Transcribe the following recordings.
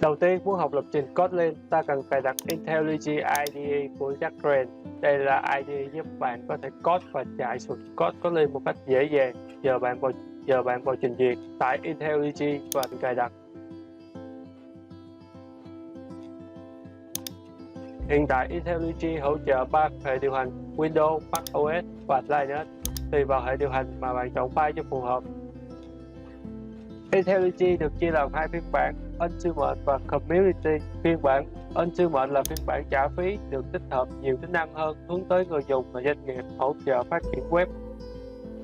Đầu tiên, muốn học lập trình Kotlin, ta cần cài đặt IntelliJ IDE của Jackbrain. Đây là IDE giúp bạn có thể code và chạy source code Kotlin một cách dễ dàng. Giờ bạn vào trình duyệt, tải IntelliJ và cài đặt. Hiện tại IntelliJ hỗ trợ 3 hệ điều hành Windows, macOS và Linux. Tùy vào hệ điều hành mà bạn chọn file cho phù hợp. IntelliJ được chia làm hai phiên bản, Ultimate và Community. Phiên bản Ultimate là phiên bản trả phí, được tích hợp nhiều tính năng hơn, hướng tới người dùng và doanh nghiệp, hỗ trợ phát triển web.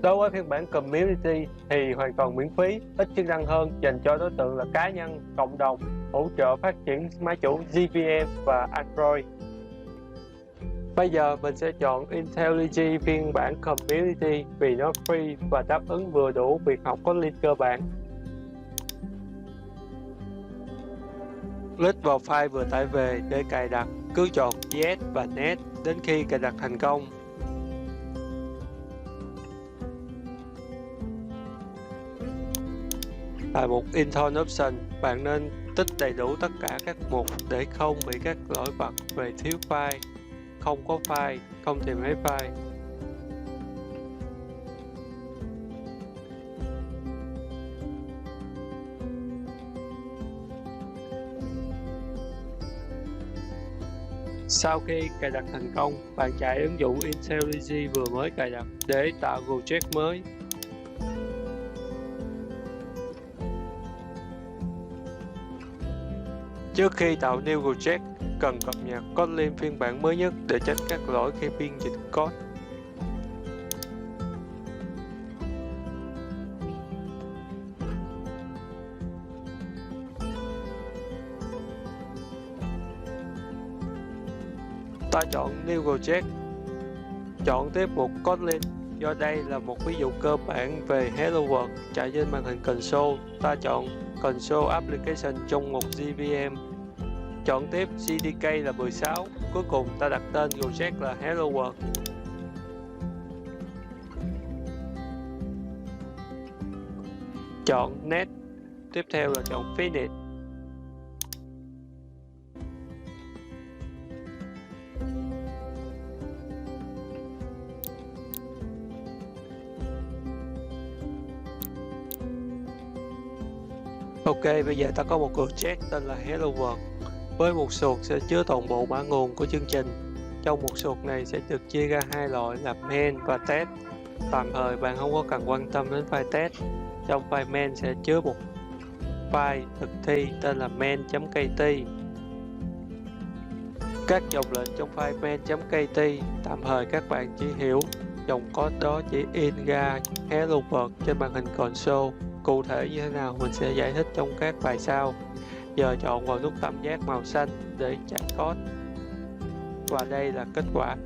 Đối với phiên bản Community thì hoàn toàn miễn phí, ít chức năng hơn, dành cho đối tượng là cá nhân, cộng đồng, hỗ trợ phát triển máy chủ JVM và Android. Bây giờ mình sẽ chọn IntelliJ phiên bản Community vì nó free và đáp ứng vừa đủ việc học Kotlin cơ bản. Click vào file vừa tải về để cài đặt, cứ chọn Yes và Next đến khi cài đặt thành công. Tại mục Internal Option, bạn nên tích đầy đủ tất cả các mục để không bị các lỗi vặt về thiếu file, không có file, không tìm thấy file. Sau khi cài đặt thành công, bạn chạy ứng dụng IntelliJ vừa mới cài đặt để tạo project mới. Trước khi tạo new project, cần cập nhật Kotlin phiên bản mới nhất để tránh các lỗi khi biên dịch code. Ta chọn New Project, chọn tiếp mục Kotlin. Do đây là một ví dụ cơ bản về Hello World chạy trên màn hình console, ta chọn Console Application trong mục JVM. Chọn tiếp CDK là 16, cuối cùng ta đặt tên project là Hello World. Chọn Next, tiếp theo là chọn Finish. Ok, bây giờ ta có một project tên là Hello World. Với một suột sẽ chứa toàn bộ mã nguồn của chương trình. Trong một suột này sẽ được chia ra hai loại là main và test. Tạm thời bạn không có cần quan tâm đến file test. Trong file main sẽ chứa một file thực thi tên là main.kt. Các dòng lệnh trong file main.kt tạm thời các bạn chỉ hiểu dòng code đó chỉ in ra Hello World trên màn hình console. Cụ thể như thế nào mình sẽ giải thích trong các bài sau. Giờ chọn vào nút tam giác màu xanh để chạy code. Và đây là kết quả.